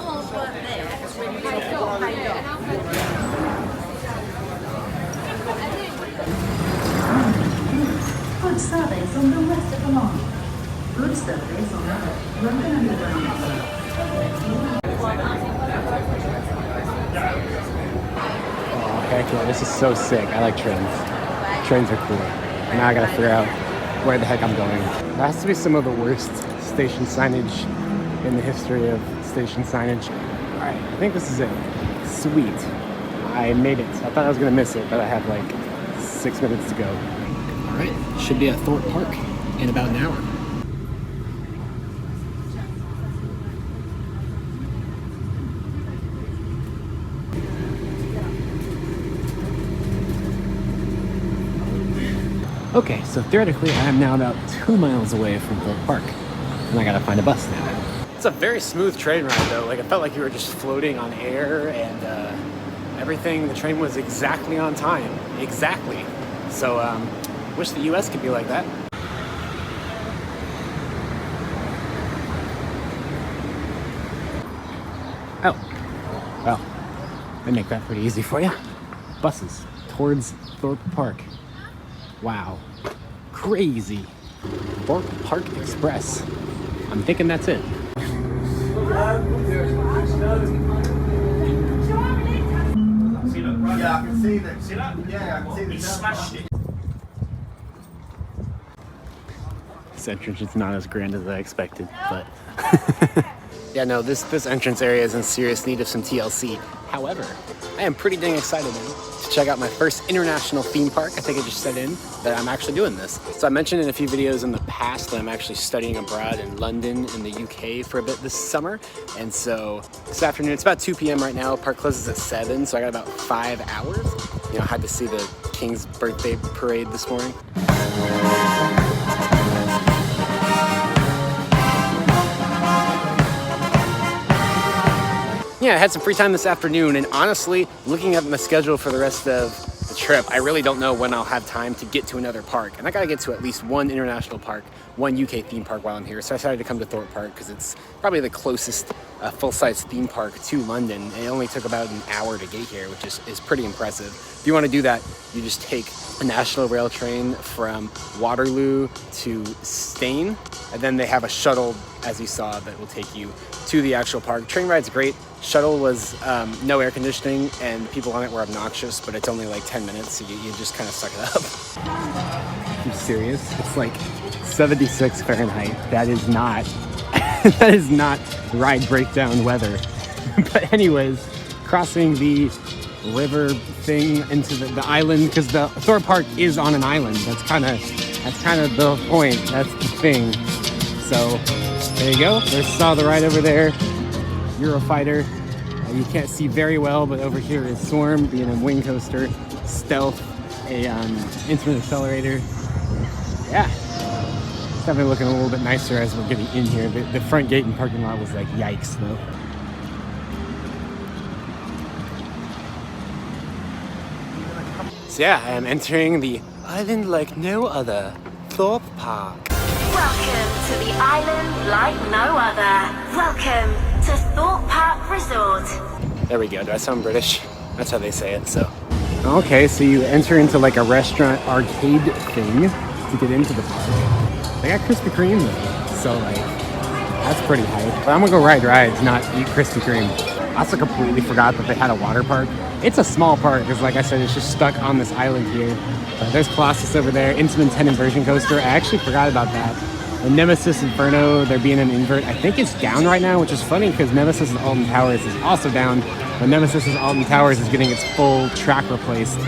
hard work there has really paid off. Good service on the west of the line. Good service on the London Underground. Oh, heck yeah, this is so sick. I like trains. Trains are cool. Now I gotta figure out where the heck I'm going. That has to be some of the worst station signage in the history of station signage. Alright, I think this is it. Sweet. I made it. I thought I was gonna miss it, but I have like 6 minutes to go. Alright, should be at Thorpe Park in about an hour. Okay, so theoretically I am now about 2 miles away from Thorpe Park, and I gotta find a bus now. It's a very smooth train ride though. Like, it felt like you were just floating on air, and everything, the train was exactly on time. Exactly. So, wish the US could be like that. Oh, well, they make that pretty easy for you. Buses towards Thorpe Park. Wow, crazy. Thorpe Park Express. I'm thinking that's it. Yeah, I can see that. See that? Yeah, I can see that. He smashed it. This entrance is not as grand as I expected, but yeah, no, this entrance area is in serious need of some TLC. However, I am pretty dang excited now to check out my first international theme park. I think I just said in that I'm actually doing this. So I mentioned in a few videos in the past that I'm actually studying abroad in London in the UK for a bit this summer. And so this afternoon, it's about 2 p.m. right now. Park closes at 7, so I got about 5 hours. You know, I had to see the King's birthday parade this morning. Yeah, I had some free time this afternoon, and honestly, looking at my schedule for the rest of the trip, I really don't know when I'll have time to get to another park. And I gotta get to at least one international park, one UK theme park while I'm here. So I decided to come to Thorpe Park because it's probably the closest full-size theme park to London. And it only took about an hour to get here, which is pretty impressive. If you want to do that, you just take a national rail train from Waterloo to Stane, and then they have a shuttle, as you saw, that will take you to the actual park. Train ride's great. Shuttle was no air conditioning, and people on it were obnoxious, but it's only like 10 minutes, so you just kind of suck it up. Are you serious? It's like 76 Fahrenheit. That is not, that is not ride breakdown weather. But anyways, crossing the river thing into the island, because the Thorpe Park is on an island. That's kind of the point. That's the thing. So there you go. There's saw the ride over there. Eurofighter. You can't see very well, but over here is Swarm, being a wing coaster. Stealth, a Intamin accelerator. Yeah, it's definitely looking a little bit nicer as we're getting in here. The front gate and parking lot was like yikes though. So yeah, I am entering the island like no other, Thorpe Park. Welcome to the island like no other. Welcome to Thorpe Park Resort. There we go. Do I sound British? That's how they say it, so. Okay, so you enter into like a restaurant arcade thing to get into the park. They got Krispy Kreme though, so like, that's pretty hype. But I'm gonna go ride rides, not eat Krispy Kreme. I also completely forgot that they had a water park. It's a small park, because like I said, it's just stuck on this island here. There's Colossus over there, Intamin 10 inversion coaster. I actually forgot about that. The Nemesis Inferno, they're being an invert. I think it's down right now, which is funny because Nemesis Alton Towers is also down. But Nemesis Alton Towers is getting its full track replaced.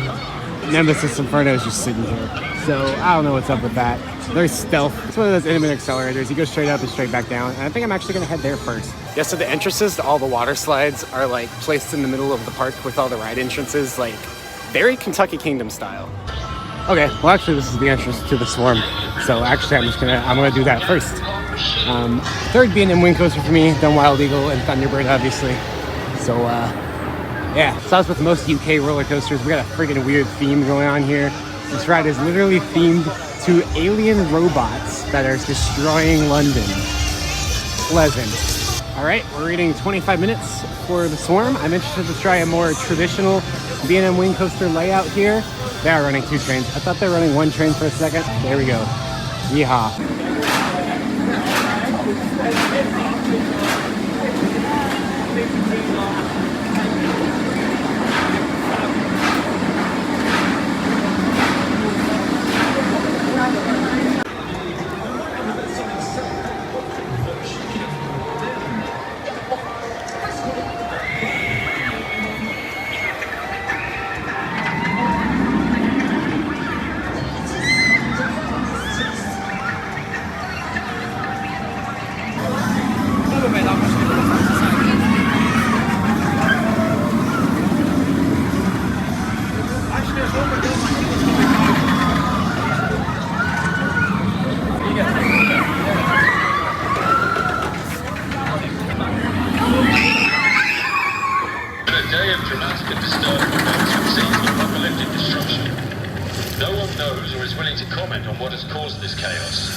Nemesis Inferno is just sitting here. So I don't know what's up with that. There's Stealth. It's one of those Intamin accelerators. You go straight up and straight back down. And I think I'm actually gonna head there first. Yeah, so the entrances to all the water slides are like placed in the middle of the park with all the ride entrances, like very Kentucky Kingdom style. Okay, well actually this is the entrance to the Swarm. So actually I'm gonna do that first. Third B&M wing coaster for me, then Wild Eagle and Thunderbird obviously. So yeah, so as with most UK roller coasters, we got a freaking weird theme going on here. This ride is literally themed to alien robots that are destroying London. Pleasant. All right, we're reading 25 minutes for the Swarm. I'm interested to try a more traditional B&M wing coaster layout here. They are running 2 trains. I thought they were running 1 train for a second. There we go. Yeehaw. Comment on what has caused this chaos.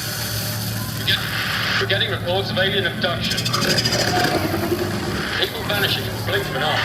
We're getting reports of alien abduction. People vanishing in the blink of an eye.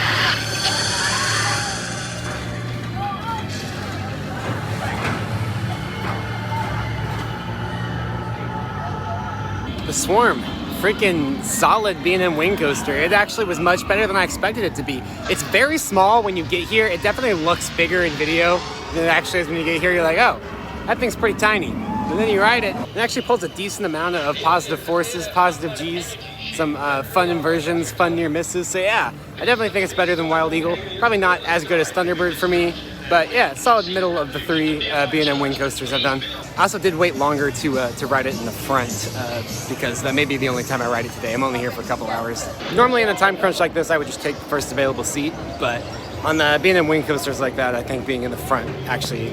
The Swarm, freaking solid B&M wing coaster. It actually was much better than I expected it to be. It's very small when you get here. It definitely looks bigger in video than it actually is when you get here. You're like, oh, that thing's pretty tiny. And then you ride it, it actually pulls a decent amount of positive forces, positive G's, some fun inversions, fun near misses. So yeah, I definitely think it's better than Wild Eagle. Probably not as good as Thunderbird for me, but yeah, solid middle of the 3 B&M wing coasters I've done. I also did wait longer to ride it in the front because that may be the only time I ride it today. I'm only here for a couple hours. Normally in a time crunch like this, I would just take the first available seat, but on the B&M wing coasters like that, I think being in the front actually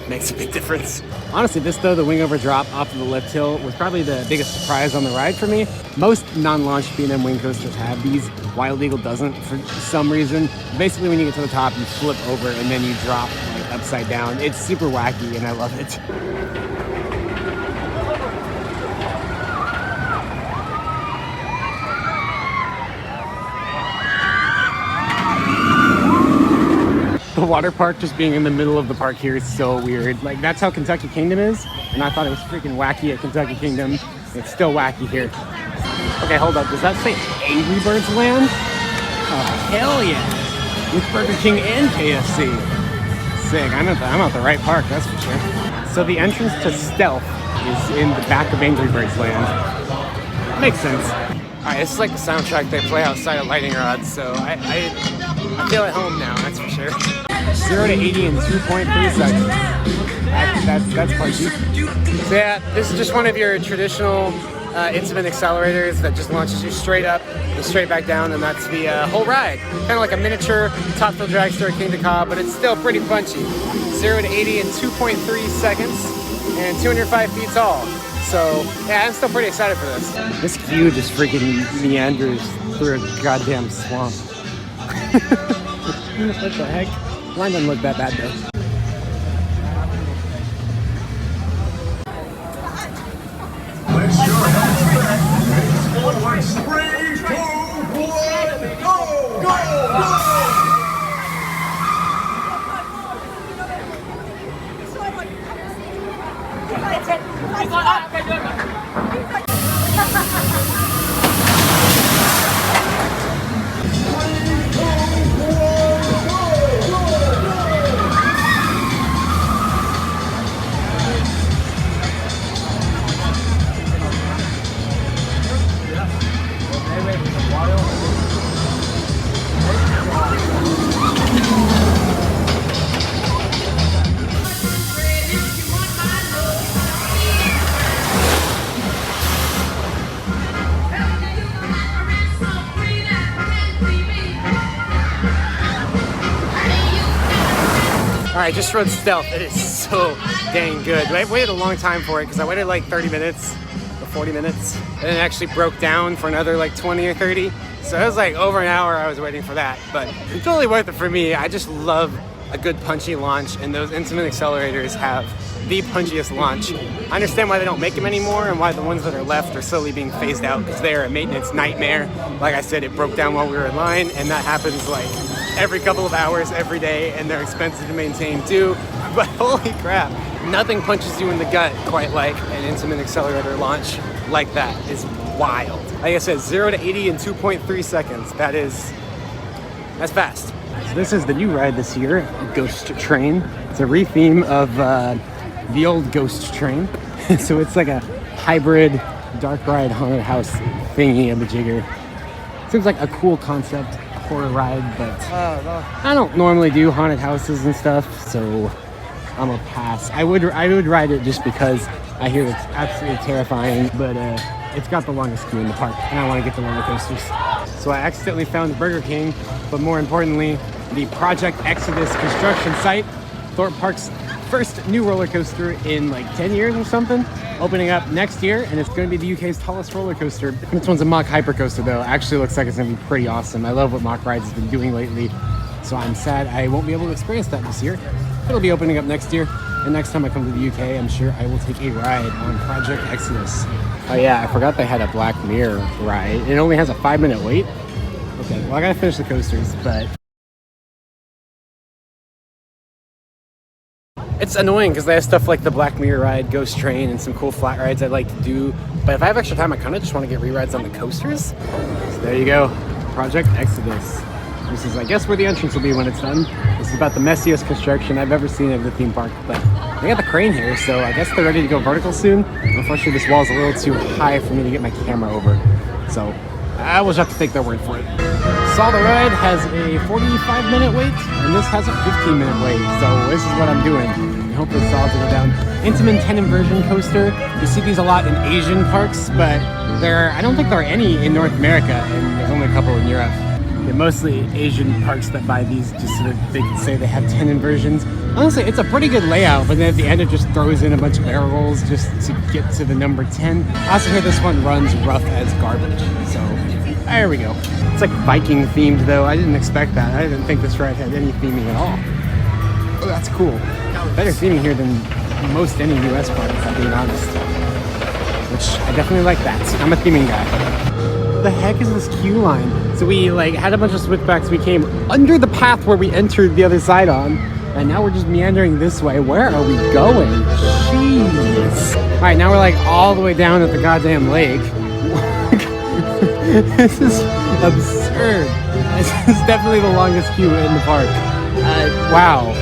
makes a big difference. Honestly, this though, the wing over drop off of the lift hill was probably the biggest surprise on the ride for me. Most non-launch B&M wing coasters have these. Wild Eagle doesn't for some reason. Basically, when you get to the top, you flip over and then you drop like upside down. It's super wacky and I love it. The water park just being in the middle of the park here is so weird. Like, that's how Kentucky Kingdom is, and I thought it was freaking wacky at Kentucky Kingdom. It's still wacky here. Okay, hold up. Does that say Angry Birds Land? Oh, hell yeah. With Burger King and KFC. Sick. I'm at the right park, that's for sure. So the entrance to Stealth is in the back of Angry Birds Land. Makes sense. All right, this is like the soundtrack they play outside of Lightning Rods, so I feel at home now, that's for sure. 0 to 80 in 2.3 seconds. That's punchy. So yeah, this is just one of your traditional Intamin accelerators that just launches you straight up and straight back down, and that's the whole ride. Kind of like a miniature top-fuel dragster King to Cobb, but it's still pretty punchy. 0 to 80 in 2.3 seconds and 205 feet tall. So yeah, I'm still pretty excited for this. This queue just freaking meanders through a goddamn swamp. What the heck? Line doesn't look that bad though. Place your hands back. Forward, 3, 2, 1, go! Go! Go! I just rode Stealth. It is so dang good. I waited a long time for it because I waited like 30 minutes or 40 minutes and then it actually broke down for another like 20 or 30. So it was like over an hour I was waiting for that, but it's totally worth it for me. I just love a good punchy launch, and those Intamin accelerators have the punchiest launch. I understand why they don't make them anymore and why the ones that are left are slowly being phased out, because they're a maintenance nightmare. Like I said, it broke down while we were in line, and that happens like every couple of hours every day, and they're expensive to maintain too. But holy crap, nothing punches you in the gut quite like an Intamin accelerator launch like that. Is wild. Like I said, 0 to 80 in 2.3 seconds. That's fast. So this is the new ride this year, Ghost Train. It's a retheme of the old Ghost Train. So it's like a hybrid dark ride haunted house thingy of a jigger. Seems like a cool concept, horror ride, but I don't normally do haunted houses and stuff, so I'm a pass. I would ride it just because I hear it's absolutely terrifying, but it's got the longest queue in the park, and I want to get the roller coasters. So I accidentally found Burger King, but more importantly, the Project Exodus construction site, Thorpe Park's first new roller coaster in like 10 years or something, opening up next year, and it's going to be the UK's tallest roller coaster. This one's a Mach Hyper Coaster though. Actually looks like it's going to be pretty awesome. I love what Mach Rides has been doing lately, so I'm sad I won't be able to experience that this year. It'll be opening up next year, and next time I come to the UK, I'm sure I will take a ride on Project Exodus. Oh yeah, I forgot they had a Black Mirror ride. It only has a 5-minute wait. Okay, well I gotta finish the coasters, but it's annoying because they have stuff like the Black Mirror ride, Ghost Train, and some cool flat rides I'd like to do. But if I have extra time, I kind of just want to get re-rides on the coasters. So there you go, Project Exodus. This is, I guess, where the entrance will be when it's done. This is about the messiest construction I've ever seen of the theme park. But they got the crane here, so I guess they're ready to go vertical soon. Unfortunately, this wall is a little too high for me to get my camera over. So I will just have to take their word for it. Saw the ride has a 45-minute wait, and this has a 15-minute wait. So this is what I'm doing. I hope this solves it down. Intamin 10 inversion coaster. You see these a lot in Asian parks, but I don't think there are any in North America, and there's only a couple in Europe. They're mostly Asian parks that buy these just so that they can say they have 10 inversions. Honestly, it's a pretty good layout, but then at the end it just throws in a bunch of barrel rolls just to get to the number 10. I also hear this one runs rough as garbage, so there we go. It's like Viking themed though. I didn't expect that. I didn't think this ride had any theming at all. Oh, that's cool. Better theming here than most any US park, if I'm being honest. Which I definitely like that. I'm a theming guy. What the heck is this queue line? So we had a bunch of switchbacks. We came under the path where we entered the other side on, and now we're just meandering this way. Where are we going? Jeez. All right, now we're all the way down at the goddamn lake. This is absurd. This is definitely the longest queue in the park. Wow.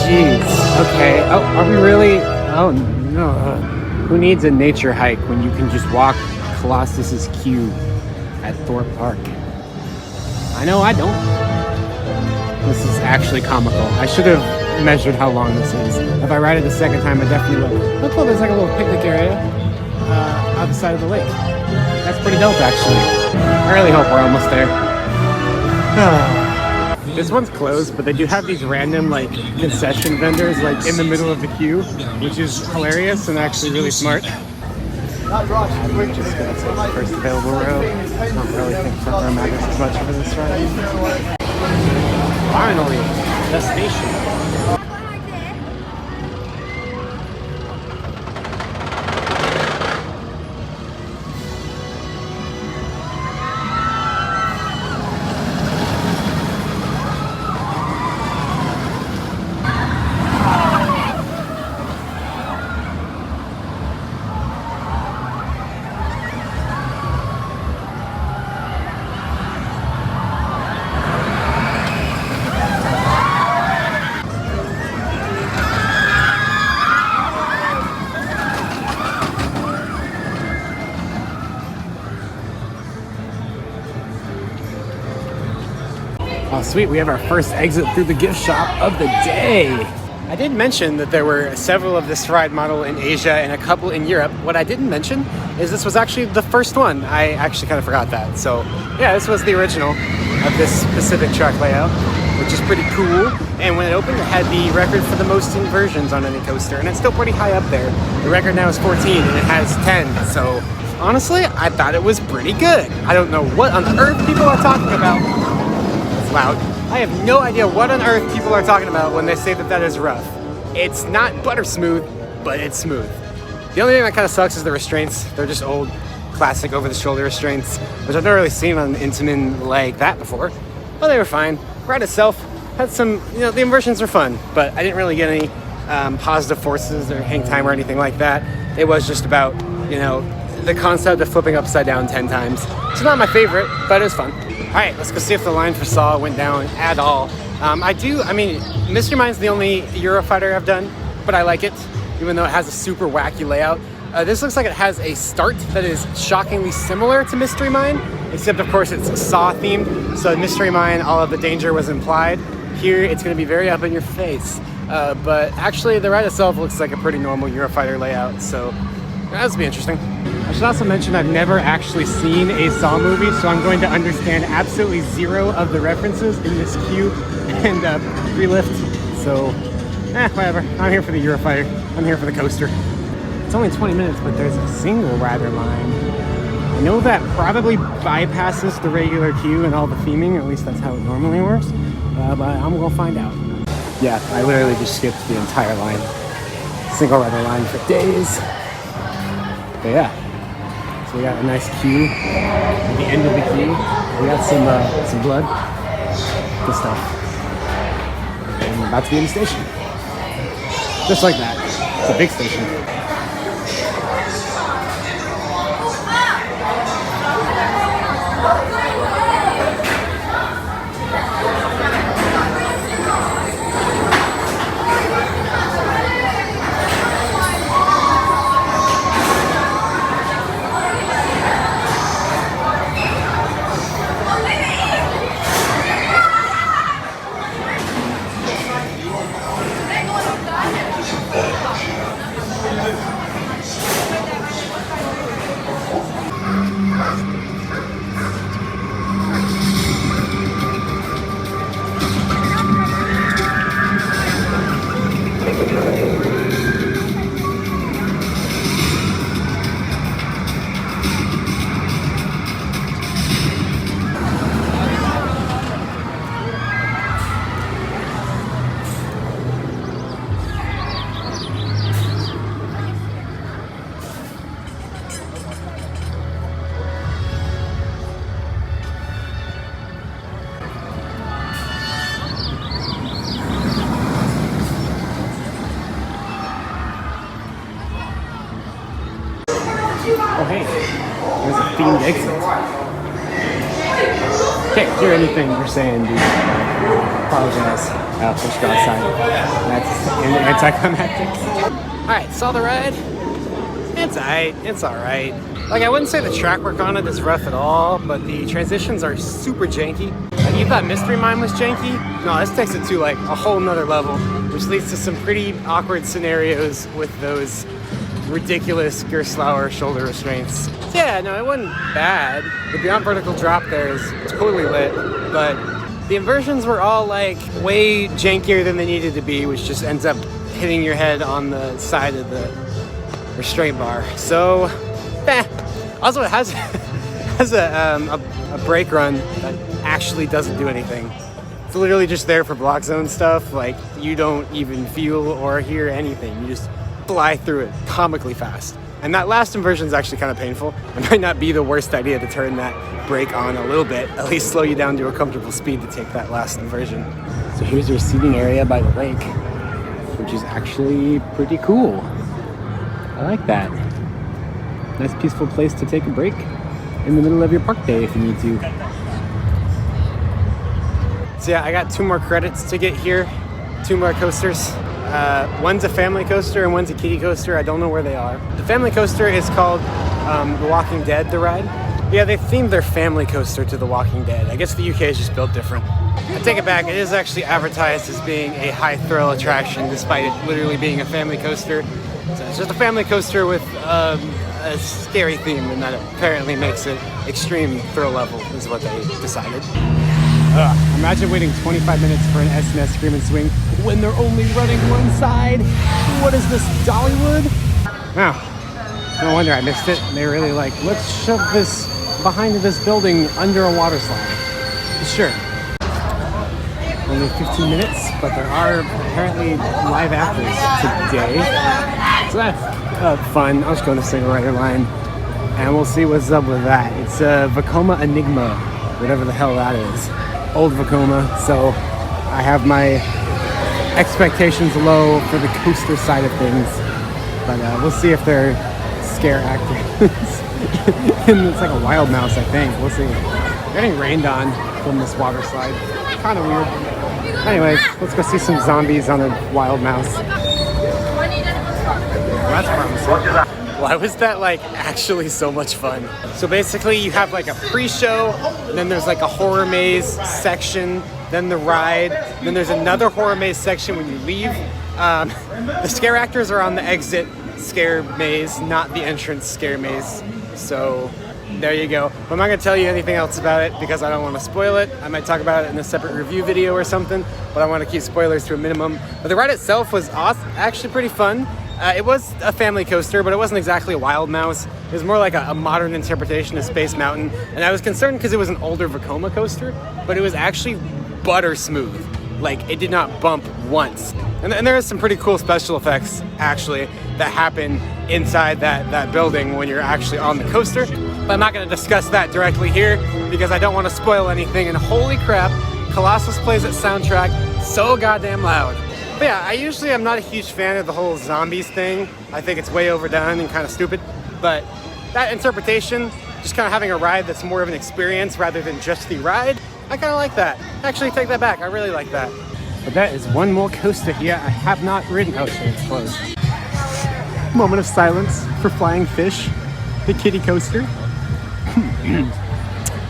Jeez. Okay. Oh, are we really? Oh no. Who needs a nature hike when you can just walk Colossus's queue at Thorpe Park? I know I don't. This is actually comical. I should have measured how long this is. If I ride it the second time, I definitely will. Look, there's like a little picnic area out the side of the lake. That's pretty dope, actually. I really hope we're almost there. This one's closed, but they do have these random concession vendors in the middle of the queue, which is hilarious and actually really smart. I'm just gonna take the first available row. I don't really think front row matters as much for this ride. Finally, the station. Oh sweet, we have our first exit through the gift shop of the day. I did mention that there were several of this ride model in Asia and a couple in Europe. What I didn't mention is this was actually the first one. I actually kind of forgot that. So yeah, this was the original of this specific track layout, which is pretty cool. And when it opened, it had the record for the most inversions on any coaster, and it's still pretty high up there. The record now is 14 and it has 10. So honestly, I thought it was pretty good. I don't know what on earth people are talking about. loud. I have no idea what on earth people are talking about when they say that that is rough. It's not butter smooth, but it's smooth. The only thing that kind of sucks is the restraints. They're just old, classic over-the-shoulder restraints, which I've never really seen on an Intamin like that before. But they were fine. Ride itself had some, you know, the inversions were fun, but I didn't really get any positive forces or hang time or anything like that. It was just about, you know, the concept of flipping upside down 10 times. It's not my favorite, but it was fun. All right, let's go see if the line for Saw went down at all. I mean, Mystery Mine's the only Eurofighter I've done, but I like it, even though it has a super wacky layout. This looks like it has a start that is shockingly similar to Mystery Mine, except of course it's Saw themed. So in Mystery Mine, all of the danger was implied. Here, it's gonna be very up in your face. But actually, the ride itself looks like a pretty normal Eurofighter layout, so that'll be interesting. I should also mention I've never actually seen a Saw movie, so I'm going to understand absolutely zero of the references in this queue and pre-lift. So, whatever. I'm here for the Eurofighter. I'm here for the coaster. It's only 20 minutes, but there's a single rider line. I know that probably bypasses the regular queue and all the theming, at least that's how it normally works, but I'm gonna find out. Yeah, I literally just skipped the entire line. Single rider line for days. But yeah, so we got a nice queue. At the end of the queue, we got some blood, good stuff. And we're about to be in the station. Just like that. It's a big station. Oh hey, there's a themed exit. Can't hear anything you're saying, dude. Apologize. Let's go outside. That's anticlimactic. Alright, saw the ride. It's alright. It's alright. Like, I wouldn't say the track work on it is rough at all, but the transitions are super janky. You thought Mystery Mine was janky? No, this takes it to like a whole nother level, which leads to some pretty awkward scenarios with those ridiculous Gerstlauer shoulder restraints. Yeah, no, it wasn't bad. The Beyond Vertical drop there is totally lit, but the inversions were all like way jankier than they needed to be, which just ends up hitting your head on the side of the restraint bar. So, also it has a brake run that actually doesn't do anything. It's literally just there for block zone stuff. Like, you don't even feel or hear anything. You just fly through it comically fast. And that last inversion is actually kind of painful. It might not be the worst idea to turn that brake on a little bit, at least slow you down to a comfortable speed to take that last inversion. So here's your seating area by the lake, which is actually pretty cool. I like that. Nice peaceful place to take a break in the middle of your park day if you need to. So yeah, I got 2 more credits to get here. 2 more coasters. One's a family coaster and one's a kiddie coaster. I don't know where they are. The family coaster is called The Walking Dead, the ride. Yeah, they themed their family coaster to The Walking Dead. I guess the UK is just built different. I take it back, it is actually advertised as being a high thrill attraction despite it literally being a family coaster. So it's just a family coaster with a scary theme, and that apparently makes it extreme thrill level is what they decided. Imagine waiting 25 minutes for an S&S Scream and Swing when they're only running one side. What is this, Dollywood? Wow, no wonder I missed it. They were really like, let's shove this behind this building under a water slide. Sure. Only 15 minutes, but there are apparently live actors today. So that's fun. I'll just go in the single rider line and we'll see what's up with that. It's a Vekoma Enigma, whatever the hell that is. Old Vekoma, so I have my expectations low for the coaster side of things. But we'll see if they're scare actors. And it's like a wild mouse, I think. We'll see. Getting rained on from this water slide. Kind of weird. Anyways, let's go see some zombies on a wild mouse. Well, that's promising. Why was that like actually so much fun? So basically you have like a pre-show, and then there's like a horror maze section, then the ride, then there's another horror maze section when you leave. The scare actors are on the exit scare maze, not the entrance scare maze. So there you go. But I'm not gonna tell you anything else about it because I don't want to spoil it. I might talk about it in a separate review video or something, but I want to keep spoilers to a minimum. But the ride itself was awesome, actually pretty fun. It was a family coaster, but it wasn't exactly a wild mouse. It was more like a modern interpretation of Space Mountain. And I was concerned because it was an older Vekoma coaster, but it was actually butter smooth. Like, it did not bump once. And there is some pretty cool special effects, actually, that happen inside that building when you're actually on the coaster. But I'm not going to discuss that directly here because I don't want to spoil anything. And holy crap, Colossus plays its soundtrack so goddamn loud. But yeah, I usually am not a huge fan of the whole zombies thing. I think it's way overdone and kind of stupid. But that interpretation, just kind of having a ride that's more of an experience rather than just the ride, I kind of like that. Actually, take that back. I really like that. But that is one more coaster here I have not ridden. Oh shit, it's closed. Moment of silence for Flying Fish, the kiddie coaster.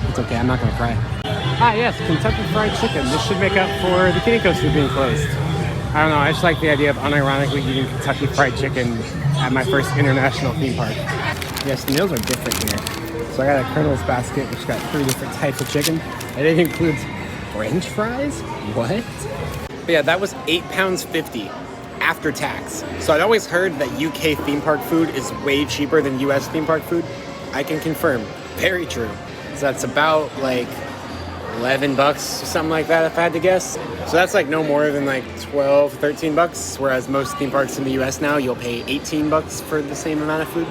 It's okay, I'm not gonna cry. Ah yes, Kentucky Fried Chicken. This should make up for the kiddie coaster being closed. I don't know, I just like the idea of unironically eating Kentucky Fried Chicken at my first international theme park. Yes, the meals are different here. So I got a Colonel's basket, which got 3 different types of chicken. And it includes French fries? What? But yeah, that was £8.50 after tax. So I'd always heard that UK theme park food is way cheaper than US theme park food. I can confirm, very true. So that's about like $11 or something like that if I had to guess. So that's like no more than like 12, 13 bucks, whereas most theme parks in the US now, you'll pay 18 bucks for the same amount of food.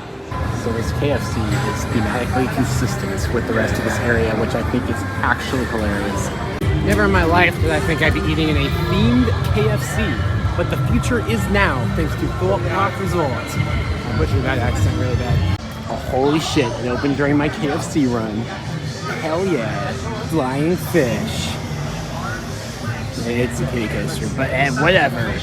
So this KFC is thematically consistent with the rest of this area, which I think is actually hilarious. Never in my life did I think I'd be eating in a themed KFC, but the future is now, thanks to Thorpe Park Resort. I butchered that accent really bad. Oh, holy shit, it opened during my KFC run. Hell yeah, flying fish. It's a kiddie coaster, but whatever.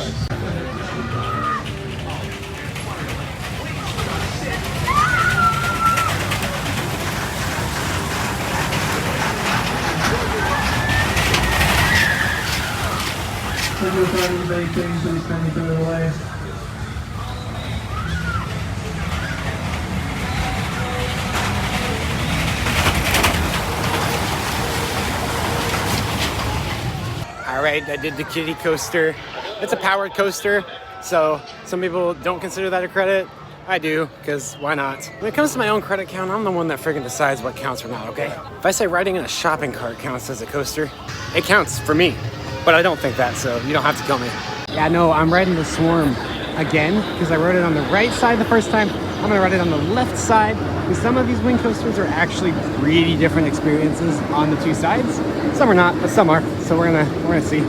Alright, I did the kiddie coaster. It's a powered coaster, so some people don't consider that a credit. I do, because why not? When it comes to my own credit count, I'm the one that friggin' decides what counts or not, okay? If I say riding in a shopping cart counts as a coaster, it counts for me. But I don't think that, so you don't have to kill me. Yeah, no, I'm riding the Swarm again, because I rode it on the right side the first time. I'm gonna ride it on the left side, because some of these wing coasters are actually really different experiences on the two sides. Some are not, but some are, so we're gonna see.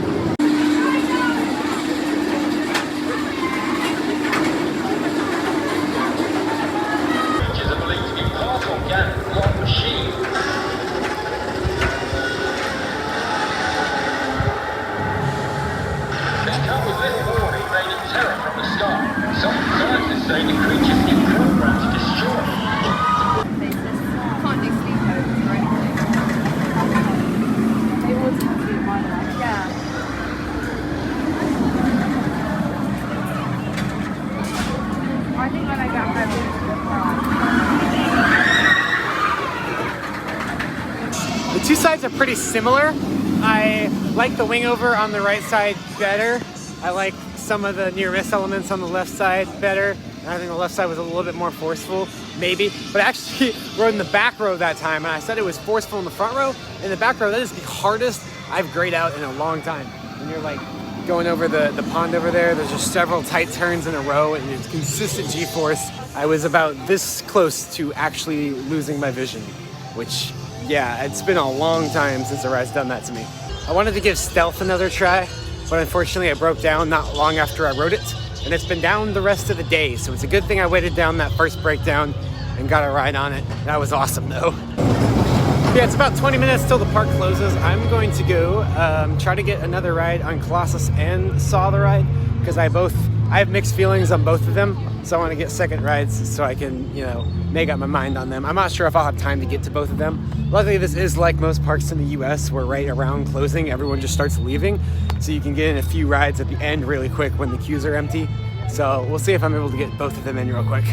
The two sides are pretty similar. I like the wing over on the right side better. I like some of the near miss elements on the left side better. I think the left side was a little bit more forceful, maybe. But actually, rode in the back row that time, and I said it was forceful in the front row. In the back row, that is the hardest I've grayed out in a long time. when you're like going over the pond over there. There's just several tight turns in a row and it's consistent G-force. I was about this close to actually losing my vision, which, yeah, it's been a long time since a ride's done that to me. I wanted to give Stealth another try, but unfortunately I broke down not long after I rode it, and it's been down the rest of the day, so it's a good thing I waited down that first breakdown and got a ride on it. That was awesome though. Yeah, it's about 20 minutes till the park closes. I'm going to go try to get another ride on Colossus and Saw the ride, because I have mixed feelings on both of them, so I want to get second rides so I can, you know, make up my mind on them. I'm not sure if I'll have time to get to both of them. Luckily, this is like most parks in the US, where right around closing, everyone just starts leaving, so you can get in a few rides at the end really quick when the queues are empty. So we'll see if I'm able to get both of them in real quick.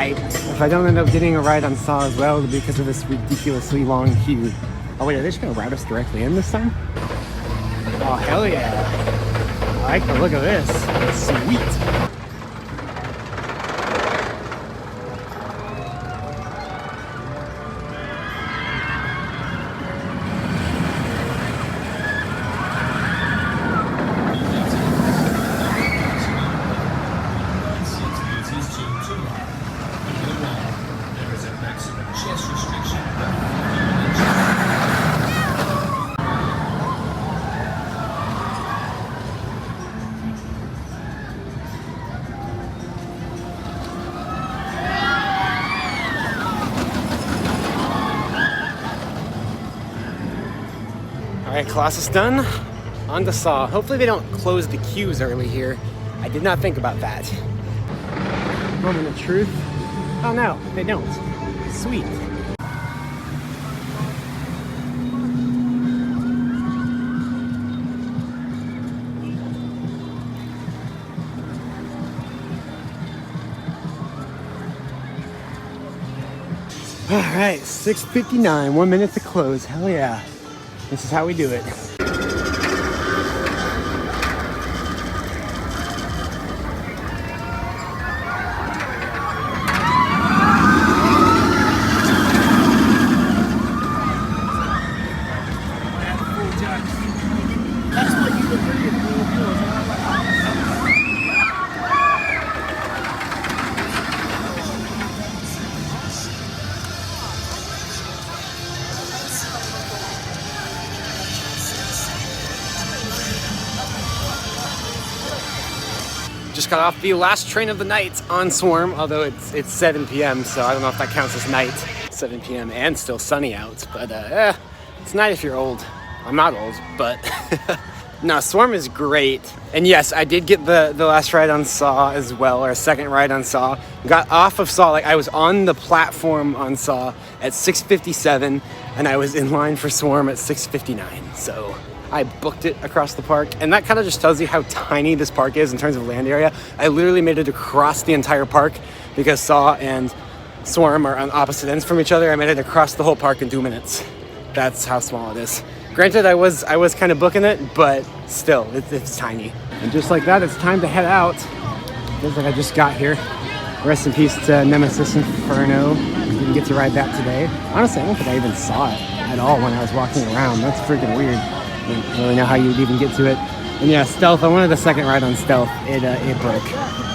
If I don't end up getting a ride on Saw as well, it'll be because of this ridiculously long queue. Oh wait, are they just gonna route us directly in this time? Oh hell yeah! I like the look of this. Sweet. Alright, Colossus done. On to Saw. Hopefully they don't close the queues early here. I did not think about that. Moment of truth. Oh no, they don't. Sweet. Alright, 6:59, 1 minute to close. Hell yeah. This is how we do it. Just got off the last train of the night on Swarm, although it's 7 p.m., so I don't know if that counts as night. 7 p.m. and still sunny out, but it's night if you're old. I'm not old, but no, Swarm is great. And yes, I did get the last ride on Saw as well, or second ride on Saw. Got off of Saw, like I was on the platform on Saw at 6:57, and I was in line for Swarm at 6:59, so I booked it across the park, and that kind of just tells you how tiny this park is in terms of land area. I literally made it across the entire park because Saw and Swarm are on opposite ends from each other. I made it across the whole park in 2 minutes. That's how small it is. Granted, I was kind of booking it, but still, it's tiny. And just like that, it's time to head out. Feels like I just got here. Rest in peace to Nemesis Inferno. Didn't get to ride that today. Honestly, I don't think I even saw it at all when I was walking around. That's freaking weird. I don't really know how you would even get to it. And yeah, Stealth, I wanted the second ride on Stealth. It broke.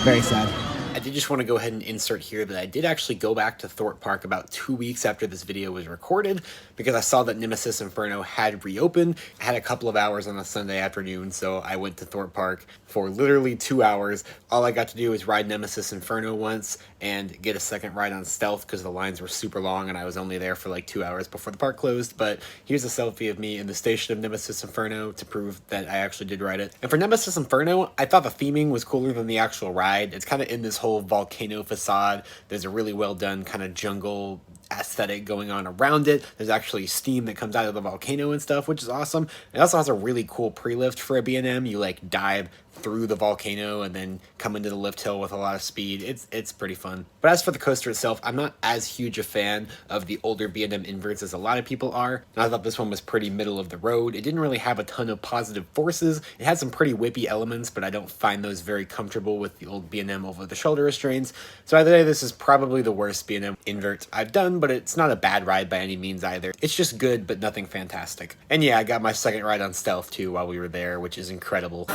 Very sad. I did just want to go ahead and insert here that I did actually go back to Thorpe Park about 2 weeks after this video was recorded, because I saw that Nemesis Inferno had reopened. I had a couple of hours on a Sunday afternoon, so I went to Thorpe Park for literally 2 hours. All I got to do was ride Nemesis Inferno once and get a second ride on Stealth because the lines were super long and I was only there for like 2 hours before the park closed. But here's a selfie of me in the station of Nemesis Inferno to prove that I actually did ride it. And for Nemesis Inferno, I thought the theming was cooler than the actual ride. It's kind of in this whole volcano facade. There's a really well done kind of jungle aesthetic going on around it. There's actually steam that comes out of the volcano and stuff, which is awesome. It also has a really cool pre-lift for a B&M. You like dive through the volcano and then come into the lift hill with a lot of speed. It's pretty fun. But as for the coaster itself, I'm not as huge a fan of the older B&M inverts as a lot of people are. And I thought this one was pretty middle of the road. It didn't really have a ton of positive forces. It had some pretty whippy elements, but I don't find those very comfortable with the old B&M over the shoulder restraints. So I'd say this is probably the worst B&M invert I've done, but it's not a bad ride by any means either. It's just good, but nothing fantastic. And yeah, I got my second ride on Stealth too while we were there, which is incredible.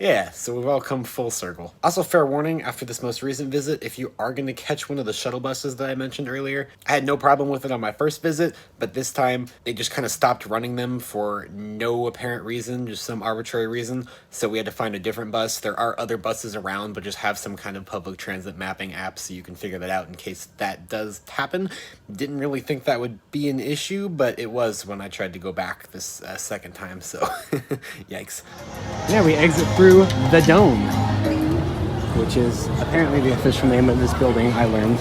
Yeah, so we've all come full circle. Also, fair warning, after this most recent visit, if you are going to catch one of the shuttle buses that I mentioned earlier, I had no problem with it on my first visit, but this time they just kind of stopped running them for no apparent reason, just some arbitrary reason, so we had to find a different bus. There are other buses around, but just have some kind of public transit mapping app so you can figure that out in case that does happen. Didn't really think that would be an issue, but it was when I tried to go back this second time, so yikes. Yeah, we exit through the Dome, which is apparently the official name of this building, I learned.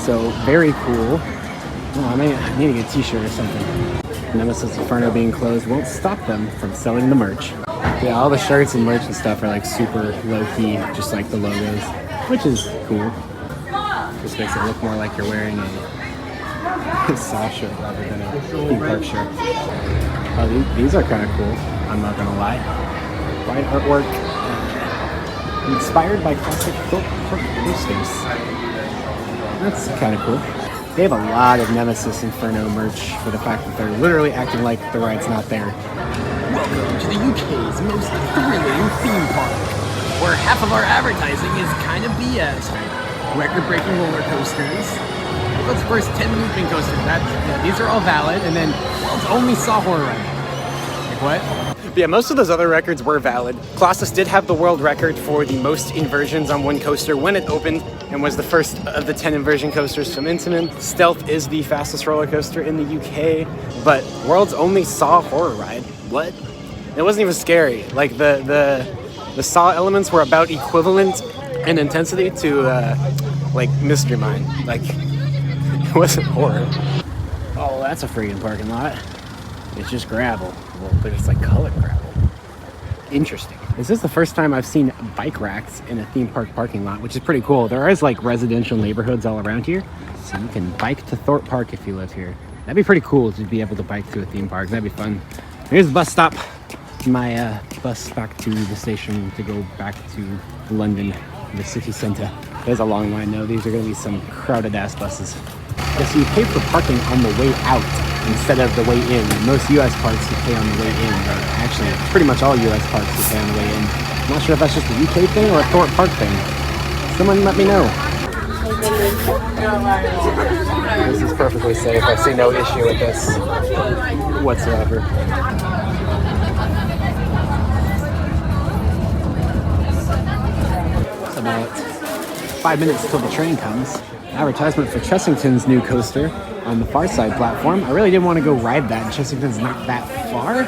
So, very cool. Oh, I need to get a t-shirt or something. Nemesis Inferno being closed won't stop them from selling the merch. Yeah, all the shirts and merch and stuff are like super low-key, just like the logos, which is cool. Just makes it look more like you're wearing a Saw shirt rather than a theme park shirt. Oh, these are kind of cool, I'm not gonna lie. White artwork, inspired by classic Thorpe Park posters. That's kind of cool. They have a lot of Nemesis Inferno merch for the fact that they're literally acting like the ride's not there. Welcome to the UK's most thrilling theme park, where half of our advertising is kind of BS. Record-breaking roller coasters. Let's first 10 looping coasters. These are all valid, and then world's only Saw horror ride. Like what? But yeah, most of those other records were valid. Colossus did have the world record for the most inversions on one coaster when it opened, and was the first of the 10 inversion coasters from Intamin. Stealth is the fastest roller coaster in the UK, but world's only Saw horror ride. What? It wasn't even scary. Like the Saw elements were about equivalent in intensity to like Mystery Mine. Like it wasn't horror. Oh, that's a freaking parking lot. It's just gravel. Well, but it's like colored gravel. Interesting. This is the first time I've seen bike racks in a theme park parking lot, which is pretty cool. There is like residential neighborhoods all around here, so you can bike to Thorpe Park if you live here. That'd be pretty cool to be able to bike to a theme park. That'd be fun. Here's the bus stop. My bus back to the station to go back to London, the city centre. There's a long line though. These are going to be some crowded ass buses. Yeah, so you pay for parking on the way out instead of the way in. Most US parks you pay on the way in, or actually pretty much all US parks you pay on the way in. I'm not sure if that's just a UK thing or a Thorpe Park thing. Someone let me know. This is perfectly safe. I see no issue with this whatsoever. It's about 5 minutes till the train comes. Advertisement for Chessington's new coaster on the Far Side platform. I really didn't want to go ride that. Chessington's not that far,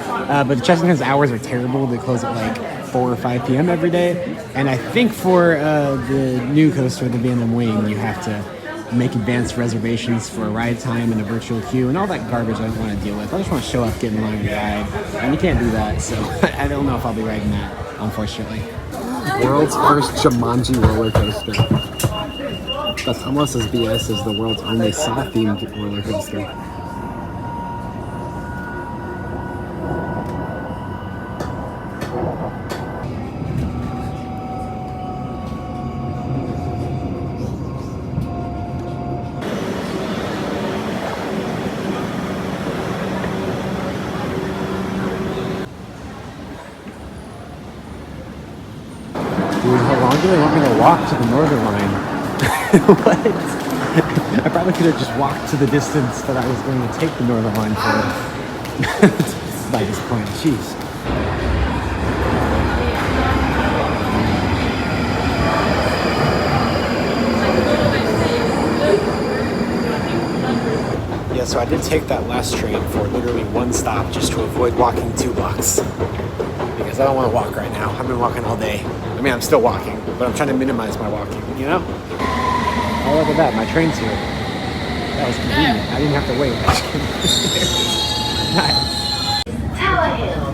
but the Chessington's hours are terrible. They close at like 4 or 5 p.m. every day. And I think for the new coaster, the B&M Wing, you have to make advanced reservations for a ride time and a virtual queue and all that garbage I don't want to deal with. I just want to show up, get in line, and ride. And you can't do that, so I don't know if I'll be riding that, unfortunately. World's first Jumanji roller coaster. That's almost as BS as the world's only Saw-themed roller coaster. Dude, how long do they want me to walk to the Northern Line? What? I probably could have just walked to the distance that I was going to take the Northern Line for. By this point, jeez. Yeah, so I did take that last train for literally one stop just to avoid walking 2 blocks. Because I don't want to walk right now. I've been walking all day. I mean, I'm still walking, but I'm trying to minimize my walking, you know? Oh, look at that. My train's here. That was convenient. I didn't have to wait. I just came up the stairs. Nice. Tower Hill.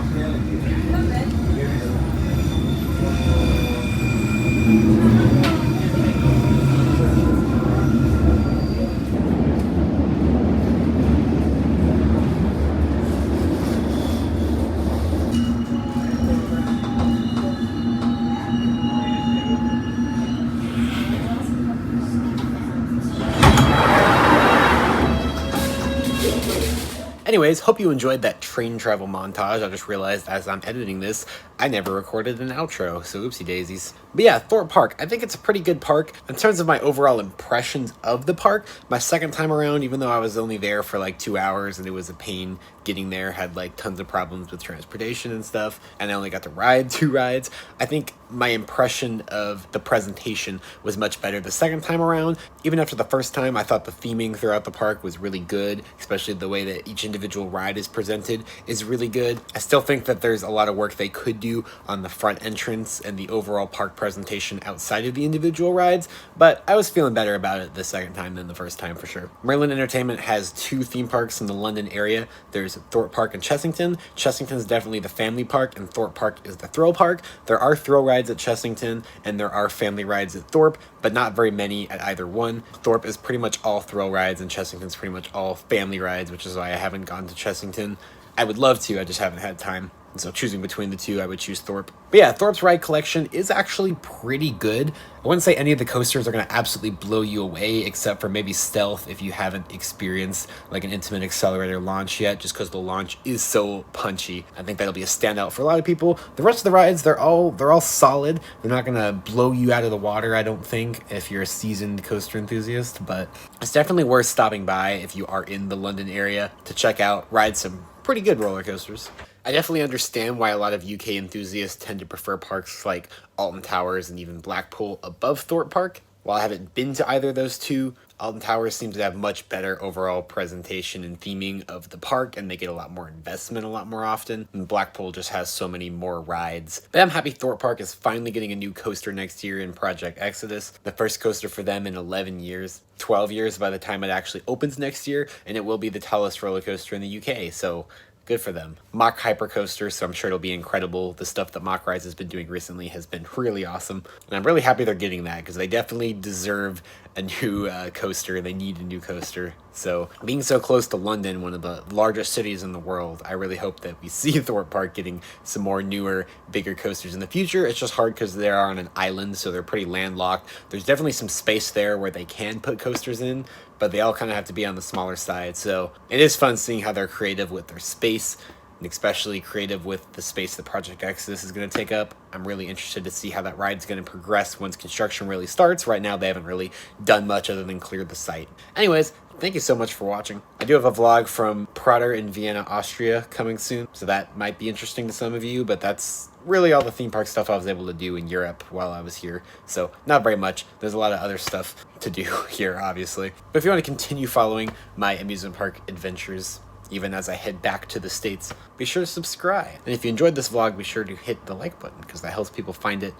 Anyways, hope you enjoyed that train travel montage. I just realized as I'm editing this, I never recorded an outro, so oopsie daisies. But yeah, Thorpe Park, I think it's a pretty good park. In terms of my overall impressions of the park, my second time around, even though I was only there for like 2 hours and it was a pain getting there, had like tons of problems with transportation and stuff, and I only got to ride 2 rides, I think my impression of the presentation was much better the second time around. Even after the first time, I thought the theming throughout the park was really good, especially the way that each individual ride is presented is really good. I still think that there's a lot of work they could do on the front entrance and the overall park presentation outside of the individual rides, but I was feeling better about it the second time than the first time for sure. Merlin Entertainment has 2 theme parks in the London area. There's Thorpe Park and Chessington. Chessington is definitely the family park and Thorpe Park is the thrill park. There are thrill rides at Chessington and there are family rides at Thorpe, but not very many at either one. Thorpe is pretty much all thrill rides and Chessington's pretty much all family rides, which is why I haven't gone to Chessington. I would love to, I just haven't had time. And so choosing between the two, I would choose Thorpe. But yeah, Thorpe's ride collection is actually pretty good. I wouldn't say any of the coasters are going to absolutely blow you away, except for maybe Stealth if you haven't experienced like an Intamin accelerator launch yet, just because the launch is so punchy. I think that'll be a standout for a lot of people. The rest of the rides, they're all solid. They're not going to blow you out of the water, I don't think, if you're a seasoned coaster enthusiast, but it's definitely worth stopping by if you are in the London area to check out, ride some pretty good roller coasters. I definitely understand why a lot of UK enthusiasts tend to prefer parks like Alton Towers and even Blackpool above Thorpe Park. While I haven't been to either of those two, Alton Towers seems to have much better overall presentation and theming of the park, and they get a lot more investment a lot more often. And Blackpool just has so many more rides. But I'm happy Thorpe Park is finally getting a new coaster next year in Project Exodus. The first coaster for them in 11 years. 12 years by the time it actually opens next year, and it will be the tallest roller coaster in the UK, so good for them. Mach Hypercoaster, so I'm sure it'll be incredible. The stuff that Mach Rise has been doing recently has been really awesome. And I'm really happy they're getting that because they definitely deserve a new coaster. They need a new coaster. So being so close to London, one of the largest cities in the world, I really hope that we see Thorpe Park getting some more newer, bigger coasters in the future. It's just hard because they're on an island, so they're pretty landlocked. There's definitely some space there where they can put coasters in, but they all kind of have to be on the smaller side. So it is fun seeing how they're creative with their space, and especially creative with the space that Project Exodus is going to take up. I'm really interested to see how that ride's going to progress once construction really starts. Right now, they haven't really done much other than cleared the site. Anyways, thank you so much for watching. I do have a vlog from Prater in Vienna, Austria coming soon, so that might be interesting to some of you, but that's really all the theme park stuff I was able to do in Europe while I was here. So not very much. There's a lot of other stuff to do here, obviously. But if you want to continue following my amusement park adventures, even as I head back to the States, be sure to subscribe. And if you enjoyed this vlog, be sure to hit the like button because that helps people find it.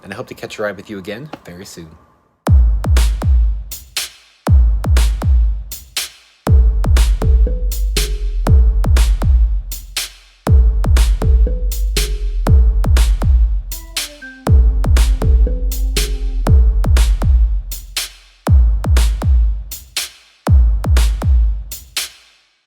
And I hope to catch a ride with you again very soon.